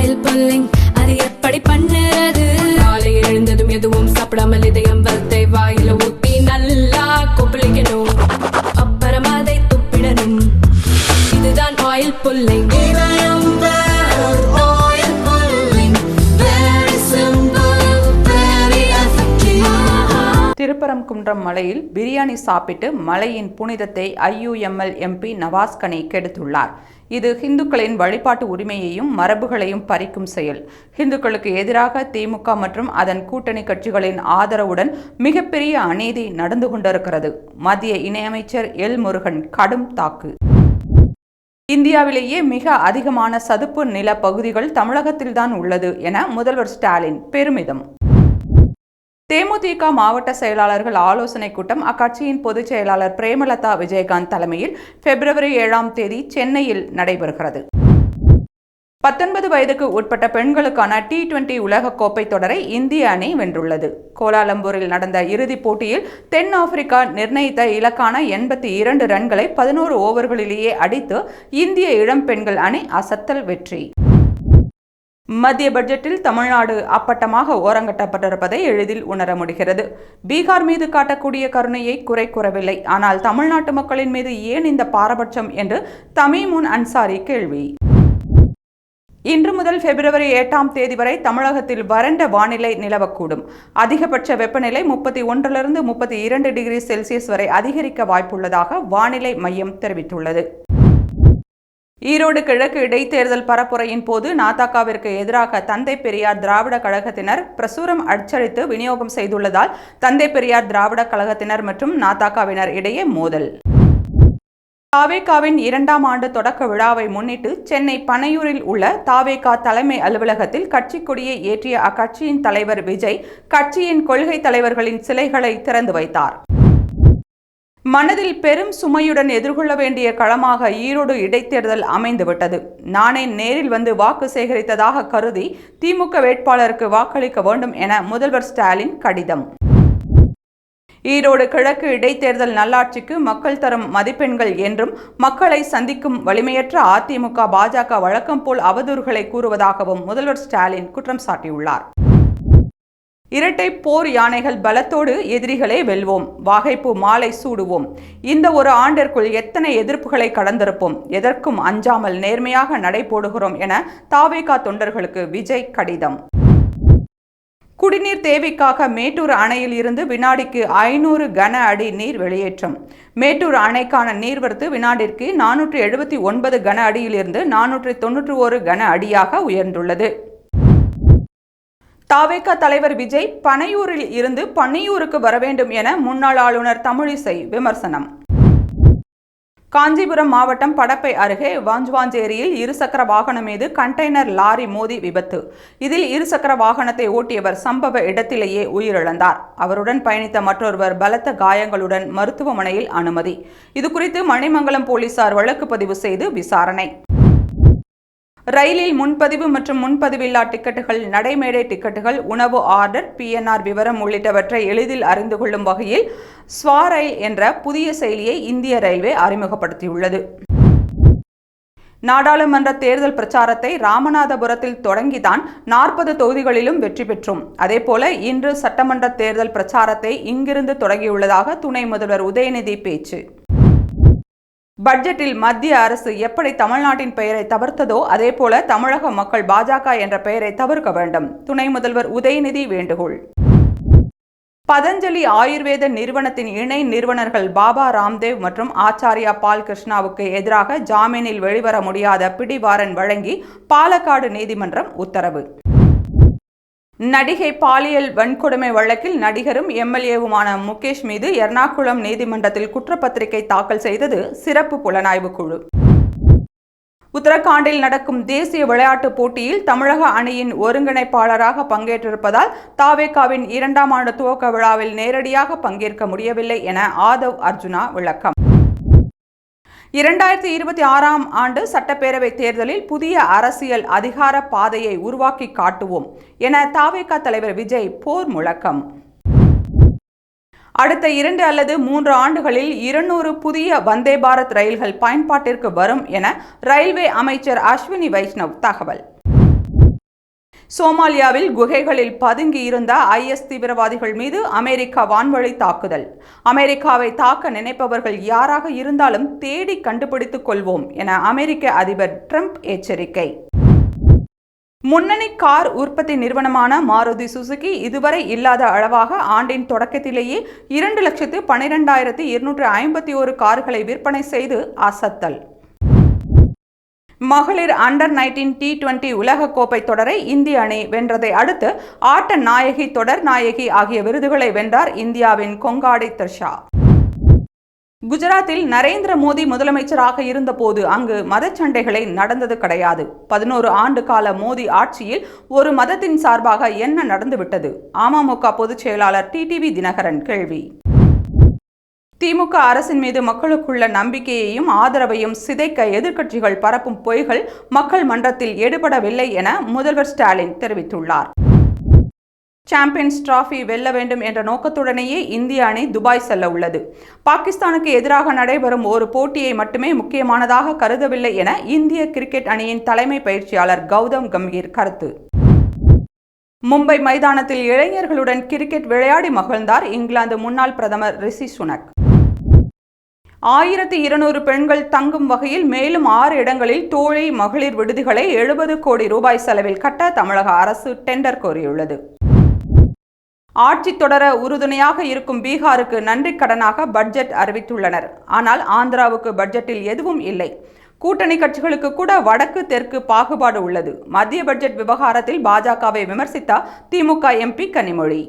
Oil pulling அது எப்படி பண்ணுறது? காலையில் எழுந்ததும் எதுவும் சாப்பிடாமல் இதயம் வளர்த்தை வாயில ஊத்தி நல்லா கொப்பளிக்கணும், அப்புறம் அதை துப்பிடணும். இதுதான் ஆயில் புல்லிங். திருப்பரங்குன்றம் மலையில் பிரியாணி சாப்பிட்டு மலையின் புனிதத்தை IUML MP நவாஸ் கனி கெடுத்துள்ளார். இது இந்துக்களின் வழிபாட்டு உரிமையையும் மரபுகளையும் பறிக்கும் செயல். இந்துக்களுக்கு எதிராக திமுக மற்றும் அதன் கூட்டணி கட்சிகளின் ஆதரவுடன் மிகப்பெரிய அநீதி நடந்து கொண்டிருக்கிறது. மத்திய இணையமைச்சர் எல் முருகன் கடும் தாக்கு. இந்தியாவிலேயே மிக அதிகமான சதுப்பு நில பகுதிகள் தமிழகத்தில்தான் உள்ளது என முதல்வர் ஸ்டாலின் பெருமிதம். தேமுதிக மாவட்ட செயலாளர்கள் ஆலோசனை கூட்டம் அக்கட்சியின் பொதுச் செயலாளர் பிரேமலதா விஜயகாந்த் தலைமையில் February 7 சென்னையில் நடைபெறுகிறது. 19 வயதுக்கு உட்பட்ட பெண்களுக்கான T20 உலகக்கோப்பை தொடரை இந்திய அணி வென்றுள்ளது. கோலாலம்பூரில் நடந்த இறுதிப் போட்டியில் தென்னாப்பிரிக்கா நிர்ணயித்த இலக்கான 82 ரன்களை 11 ஓவர்களிலேயே அடித்து இந்திய இளம் பெண்கள் அணி அசத்தல் வெற்றி. மத்திய பட்ஜெட்டில் தமிழ்நாடு அப்பட்டமாக ஓரங்கட்டப்பட்டிருப்பதை எளிதில் உணர முடிகிறது. பீகார் மீது காட்டக்கூடிய கருணையை குறை கூறவில்லை, ஆனால் தமிழ்நாட்டு மக்களின் மீது ஏன் இந்த பாரபட்சம் என்று தமீமுன் அன்சாரி கேள்வி. இன்று முதல் February 8 வரை தமிழகத்தில் வறண்ட வானிலை நிலவக்கூடும். அதிகபட்ச வெப்பநிலை 31 to 32 டிகிரி செல்சியஸ் வரை அதிகரிக்க வாய்ப்புள்ளதாக வானிலை மையம் தெரிவித்துள்ளது. ஈரோடு கிழக்கு இடைத்தேர்தல் பரப்புரையின் போது நாதகவிற்கு எதிராக தந்தை பெரியார் திராவிட கழகத்தினர் பிரசுரம் அச்சடித்து விநியோகம் செய்துள்ளதால் தந்தை பெரியார் திராவிட கழகத்தினர் மற்றும் நாதகவினர் இடையே மோதல். தாவேகாவின் 2ஆம் ஆண்டு தொடக்க விழாவை முன்னிட்டு சென்னை பனையூரில் உள்ள தாவேகா தலைமை அலுவலகத்தில் கட்சி கொடியை ஏற்றிய அக்கட்சியின் தலைவர் விஜய் கட்சியின் கொள்கை தலைவர்களின் சிலைகளை திறந்து வைத்தார். மனதில் பெரும் சுமையுடன் எதிர்கொள்ள வேண்டிய களமாக ஈரோடு இடைத்தேர்தல் அமைந்துவிட்டது. நானே நேரில் வந்து வாக்கு சேகரித்ததாக கருதி திமுக வேட்பாளருக்கு வாக்களிக்க வேண்டும் என முதல்வர் ஸ்டாலின் கடிதம். ஈரோடு கிழக்கு இடைத்தேர்தல் நல்லாட்சிக்கு மக்கள் தரும் மதிப்பெண்கள் என்றும் மக்களை சந்திக்கும் வலிமையற்ற அதிமுக பாஜக வழக்கம் போல் அவதூறுகளை கூறுவதாகவும் முதல்வர் ஸ்டாலின் குற்றம் சாட்டியுள்ளார். இரட்டை போர் யானைகள் பலத்தோடு எதிரிகளே வெல்வோம், வாகைப்பூ மாலை சூடுவோம். இந்த ஒரு ஆண்டிற்குள் எத்தனை எதிர்ப்புகளை கடந்திருப்போம், எதற்கும் அஞ்சாமல் நேர்மையாக நடை போடுகிறோம் என தாவேகா தொண்டர்களுக்கு விஜய் கடிதம். குடிநீர் தேவைக்காக மேட்டூர் அணையில் இருந்து வினாடிக்கு 500 கன அடி நீர் வெளியேற்றம். மேட்டூர் அணைக்கான நீர்வரத்து வினாடிற்கு 479 கன அடியிலிருந்து 491 கன அடியாக உயர்ந்துள்ளது. தாவேகா தலைவர் விஜய் பனையூரில் இருந்து பன்னியூருக்கு வர வேண்டும் என முன்னாள் ஆளுநர் தமிழிசை விமர்சனம். காஞ்சிபுரம் மாவட்டம் படப்பை அருகே வாஞ்சுவாஞ்சேரியில் இருசக்கர வாகனம் மீது கண்டெய்னர் லாரி மோதி விபத்து. இதில் இருசக்கர வாகனத்தை ஓட்டியவர் சம்பவ இடத்திலேயே உயிரிழந்தார். அவருடன் பயணித்த மற்றொருவர் பலத்த காயங்களுடன் மருத்துவமனையில் அனுமதி. இதுகுறித்து மணிமங்கலம் போலீசார் வழக்கு பதிவு செய்து விசாரணை. ரயிலில் முன்பதிவு மற்றும் முன்பதிவில்லா டிக்கெட்டுகள், நடைமேடை டிக்கெட்டுகள், உணவு ஆர்டர், PNR விவரம் உள்ளிட்டவற்றை எளிதில் அறிந்து கொள்ளும் வகையில் ஸ்வாரயில் என்ற புதிய செயலியை இந்திய ரயில்வே அறிமுகப்படுத்தியுள்ளது. நாடாளுமன்ற தேர்தல் பிரச்சாரத்தை ராமநாதபுரத்தில் தொடங்கிதான் 40 தொகுதிகளிலும் வெற்றி பெற்றோம். அதேபோல இன்று சட்டமன்ற தேர்தல் பிரச்சாரத்தை இங்கிருந்து தொடங்கியுள்ளதாக துணை முதல்வர் உதயநிதி பேச்சு. பட்ஜெட்டில் மத்திய அரசு எப்படி தமிழ்நாட்டின் பெயரை தவிர்த்ததோ அதேபோல தமிழக மக்கள் பாஜக என்ற பெயரை தவிர்க்க வேண்டும். துணை முதல்வர் உதயநிதி வேண்டுகோள். பதஞ்சலி ஆயுர்வேத நிறுவனத்தின் இணை நிறுவனர்கள் பாபா ராம்தேவ் மற்றும் ஆச்சாரியா பால் கிருஷ்ணாவுக்கு எதிராக ஜாமீனில் வெளிவர முடியாத பிடிவாரன் வழங்கி பாலக்காடு நீதிமன்றம் உத்தரவு. நடிகை பாலியல் வன்கொடுமை வழக்கில் நடிகரும் MLAவுமான முகேஷ் மீது எர்ணாகுளம் நீதிமன்றத்தில் குற்றப்பத்திரிகை தாக்கல் செய்தது சிறப்பு புலனாய்வு குழு. உத்தரகாண்டில் நடக்கும் தேசிய விளையாட்டுப் போட்டியில் தமிழக அணியின் ஒருங்கிணைப்பாளராக பங்கேற்றிருப்பதால் தாவேகாவின் 2ஆம் ஆண்டு துவக்க விழாவில் நேரடியாக பங்கேற்க முடியவில்லை என ஆதவ் அர்ஜுனா விளக்கம். 2026ஆம் ஆண்டு சட்டப்பேரவை தேர்தலில் புதிய அரசியல் அதிகார பாதையை உருவாக்கி காட்டுவோம் என தாவேகா தலைவர் விஜய் போர் முழக்கம். அடுத்த 2 அல்லது 3 ஆண்டுகளில் 200 புதிய வந்தே பாரத் ரயில்கள் பயன்பாட்டிற்கு வரும் என ரயில்வே அமைச்சர் அஸ்வினி வைஷ்ணவ் தகவல். சோமாலியாவில் குகைகளில் பதுங்கி இருந்த IS தீவிரவாதிகள் மீது அமெரிக்கா வான்வழி தாக்குதல். அமெரிக்காவை தாக்க நினைப்பவர்கள் யாராக இருந்தாலும் தேடி கண்டுபிடித்துக் கொள்வோம் என அமெரிக்க அதிபர் ட்ரம்ப் எச்சரிக்கை. முன்னணி கார் உற்பத்தி நிறுவனமான மாருதி சுசுகி இதுவரை இல்லாத அளவாக ஆண்டின் தொடக்கத்திலேயே 2,12,251 கார்களை விற்பனை செய்து அசத்தல். மகளிர் அண்டர் 19 T20 உலகக்கோப்பை தொடரை இந்திய அணி வென்றதை அடுத்து ஆட்ட நாயகி, தொடர் நாயகி ஆகிய விருதுகளை வென்றார் இந்தியாவின் கொங்காடி த்ரிஷா. குஜராத்தில் நரேந்திர மோடி முதலமைச்சராக இருந்தபோது அங்கு மதச்சண்டைகளை நடந்தது கிடையாது. 11 ஆண்டு கால மோடி ஆட்சியில் ஒரு மதத்தின் சார்பாக என்ன நடந்துவிட்டது? அமமுக பொதுச் செயலாளர் TTV தினகரன் கேள்வி. திமுக அரசின் மீது மக்களுக்குள்ள நம்பிக்கையையும் ஆதரவையும் சிதைக்க எதிர்க்கட்சிகள் பரப்பும் பொய்கள் மக்கள் மன்றத்தில் எடுபடவில்லை என முதல்வர் ஸ்டாலின் தெரிவித்துள்ளார். சாம்பியன்ஸ் டிராபி வெல்ல வேண்டும் என்ற நோக்கத்துடனேயே இந்திய அணி துபாய் செல்ல உள்ளது. பாகிஸ்தானுக்கு எதிராக நடைபெறும் ஒரு போட்டியை மட்டுமே முக்கியமானதாக கருதவில்லை என இந்திய கிரிக்கெட் அணியின் தலைமை பயிற்சியாளர் கௌதம் கம்பீர் கருத்து. மும்பை மைதானத்தில் இளைஞர்களுடன் கிரிக்கெட் விளையாடி மகிழ்ந்தார் இங்கிலாந்து முன்னாள் பிரதமர் ரிஷி சுனக். 1200 பெண்கள் தங்கும் வகையில் மேலும் 6 இடங்களில் தோழி மகளிர் விடுதிகளை 70 கோடி ரூபாய் செலவில் கட்ட தமிழக அரசு டெண்டர் கோரியுள்ளது. ஆட்சி தொடர உறுதுணையாக இருக்கும் பீகாருக்கு நன்றி கடனாக பட்ஜெட் அறிவித்துள்ளனர். ஆனால் ஆந்திராவுக்கு பட்ஜெட்டில் எதுவும் இல்லை. கூட்டணி கட்சிகளுக்கு கூட வடக்கு தெற்கு பாகுபாடு உள்ளது. மத்திய பட்ஜெட் விவகாரத்தில் பாஜகவை விமர்சித்த திமுக MP கனிமொழி.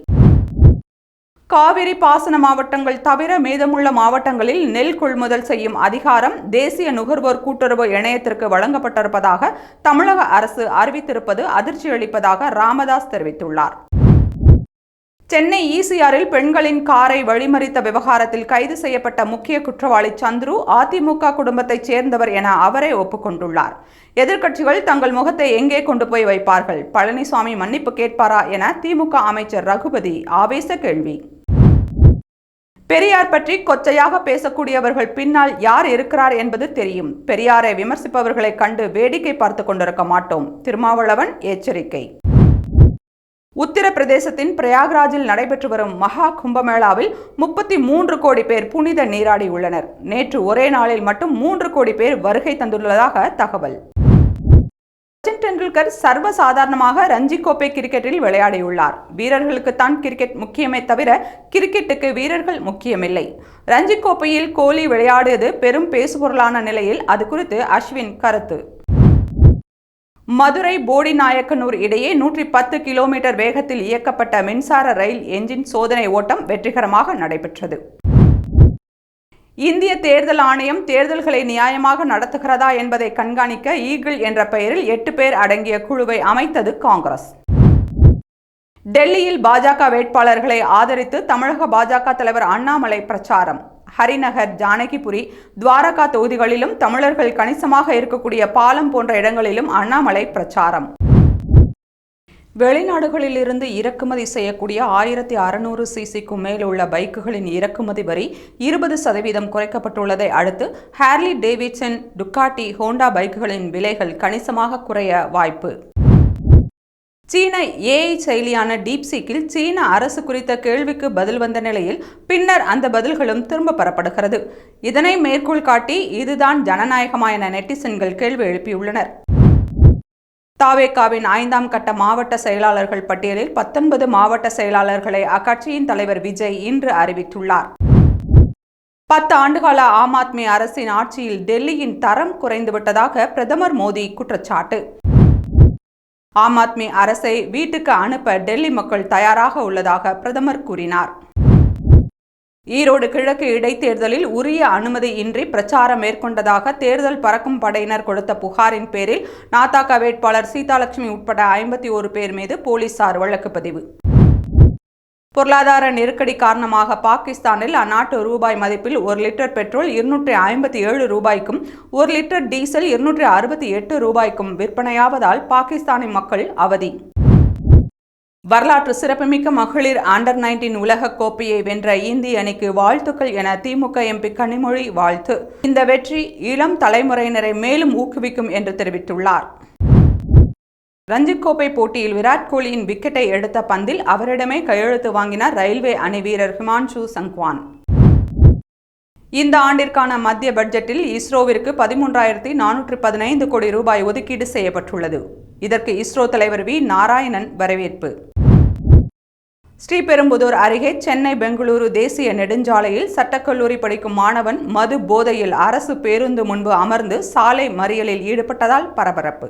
காவிரி பாசன மாவட்டங்கள் தவிர மீதமுள்ள மாவட்டங்களில் நெல் கொள்முதல் செய்யும் அதிகாரம் தேசிய நுகர்வோர் கூட்டுறவு இணையத்திற்கு வழங்கப்பட்டிருப்பதாக தமிழக அரசு அறிவித்திருப்பது அதிர்ச்சியளிப்பதாக ராமதாஸ் தெரிவித்துள்ளார். சென்னை ECRல் பெண்களின் காரை வழிமறித்த விவகாரத்தில் கைது செய்யப்பட்ட முக்கிய குற்றவாளி சந்துரு அதிமுக குடும்பத்தைச் சேர்ந்தவர் என அவரே ஒப்புக்கொண்டுள்ளார். எதிர்க்கட்சிகள் தங்கள் முகத்தை எங்கே கொண்டு போய் வைப்பார்கள்? பழனிசாமி மன்னிப்பு கேட்பாரா என திமுக அமைச்சர் ரகுபதி ஆவேச கேள்வி. பெரியார் பற்றி கொச்சையாக பேசக்கூடியவர்கள் பின்னால் யார் இருக்கிறார் என்பது தெரியும். பெரியாரை விமர்சிப்பவர்களை கண்டு வேடிக்கை பார்த்து கொண்டிருக்க மாட்டோம். திருமாவளவன் எச்சரிக்கை. உத்தரப்பிரதேசத்தின் பிரயாக்ராஜில் நடைபெற்று வரும் மகா கும்பமேளாவில் 33 கோடி பேர் புனித நீராடி உள்ளனர். நேற்று ஒரே நாளில் மட்டும் 3 கோடி பேர் வருகை தந்துள்ளதாக தகவல். சச்சின் டெண்டுல்கர் சர்வசாதாரணமாக ரஞ்சி கோப்பை கிரிக்கெட்டில் விளையாடியுள்ளார். வீரர்களுக்குத்தான் கிரிக்கெட் முக்கியமே தவிர கிரிக்கெட்டுக்கு வீரர்கள் முக்கியமில்லை. ரஞ்சி கோப்பையில் கோலி விளையாடியது பெரும் பேசுபொருளான நிலையில் அது குறித்து அஸ்வின் கருத்து. மதுரை போடிநாயக்கனூர் இடையே 110 கிலோமீட்டர் வேகத்தில் இயக்கப்பட்ட மின்சார ரயில் என்ஜின் சோதனை ஓட்டம் வெற்றிகரமாக நடைபெற்றது. இந்திய தேர்தல் ஆணையம் தேர்தல்களை நியாயமாக நடத்துகிறதா என்பதை கண்காணிக்க ஈகிள் என்ற பெயரில் 8 பேர் அடங்கிய குழுவை அமைத்தது காங்கிரஸ். டெல்லியில் பாஜக வேட்பாளர்களை ஆதரித்து தமிழக பாஜக தலைவர் அண்ணாமலை பிரச்சாரம். ஹரிநகர், ஜானகிபுரி, துவாரகா தொகுதிகளிலும் தமிழர்கள் கணிசமாக இருக்கக்கூடிய பாலம் போன்ற இடங்களிலும் அண்ணாமலை பிரச்சாரம். வெளிநாடுகளில் இருந்து இறக்குமதி செய்யக்கூடிய 1600 cc-க்கும் மேல் உள்ள பைக்குகளின் இறக்குமதி வரி 20% குறைக்கப்பட்டுள்ளதை அடுத்து ஹார்லி டேவிட்சன், டுக்காட்டி, ஹோண்டா பைக்குகளின் விலைகள் கணிசமாக குறைய வாய்ப்பு. சீன AI செயலியான டீப்சீக்கில் சீன அரசு குறித்த கேள்விக்கு பதில் வந்த நிலையில் பின்னர் அந்த பதில்களும் திரும்ப பெறப்படுகிறது. இதனை மேற்கோள் காட்டி இதுதான் ஜனநாயகமா என நெட்டிசன்கள் கேள்வி எழுப்பியுள்ளனர். தாவேகாவின் 5ஆம் கட்ட மாவட்ட செயலாளர்கள் பட்டியலில் 19 மாவட்ட செயலாளர்களை அக்கட்சியின் தலைவர் விஜய் இன்று அறிவித்துள்ளார். 10 ஆண்டுகால ஆம் ஆத்மி அரசின் ஆட்சியில் டெல்லியின் தரம் குறைந்துவிட்டதாக பிரதமர் மோடி குற்றச்சாட்டு. ஆம் ஆத்மி அரசை வீட்டுக்கு அனுப்ப டெல்லி மக்கள் தயாராக உள்ளதாக பிரதமர் கூறினார். ஈரோடு கிழக்கு இடைத்தேர்தலில் உரிய அனுமதி இன்றி பிரச்சாரம் மேற்கொண்டதாக தேர்தல் பறக்கும் படையினர் கொடுத்த புகாரின் பேரில் நாதாக வேட்பாளர் சீதாலட்சுமி உட்பட 51 பேர் மீது போலீசார் வழக்கு பதிவு. பொருளாதார நெருக்கடி காரணமாக பாகிஸ்தானில் அந்நாட்டு ரூபாய் மதிப்பில் 1 லிட்டர் பெட்ரோல் 257 ரூபாய்க்கும் 1 லிட்டர் டீசல் 268 ரூபாய்க்கும் விற்பனையாவதால் பாகிஸ்தானின் மக்கள் அவதி. வரலாற்று சிறப்புமிக்க மகளிர் அண்டர் 19 உலக கோப்பையை வென்ற இந்திய அணிக்கு வாழ்த்துக்கள் என திமுக MP கனிமொழி வாழ்த்து. இந்த வெற்றி இளம் தலைமுறையினரை மேலும் ஊக்குவிக்கும் என்று தெரிவித்துள்ளார். ரஞ்சிக் கோப்பை போட்டியில் விராட் கோலியின் விக்கெட்டை எடுத்த பந்தில் அவரிடமே கையெழுத்து வாங்கினார் ரயில்வே அணி வீரர் ஹிமான்ஷு சங்வான். இந்த ஆண்டிற்கான மத்திய பட்ஜெட்டில் இஸ்ரோவிற்கு 13,415 கோடி ரூபாய் ஒதுக்கீடு செய்யப்பட்டுள்ளது. இதற்கு இஸ்ரோ தலைவர் வி. நாராயணன் வரவேற்பு. ஸ்ரீபெரும்புதூர் அருகே சென்னை பெங்களூரு தேசிய நெடுஞ்சாலையில் சட்டக்கல்லூரி படிக்கும் மாணவன் மது போதையில் அரசு பேருந்து முன்பு அமர்ந்து சாலை மறியலில் ஈடுபட்டதால் பரபரப்பு.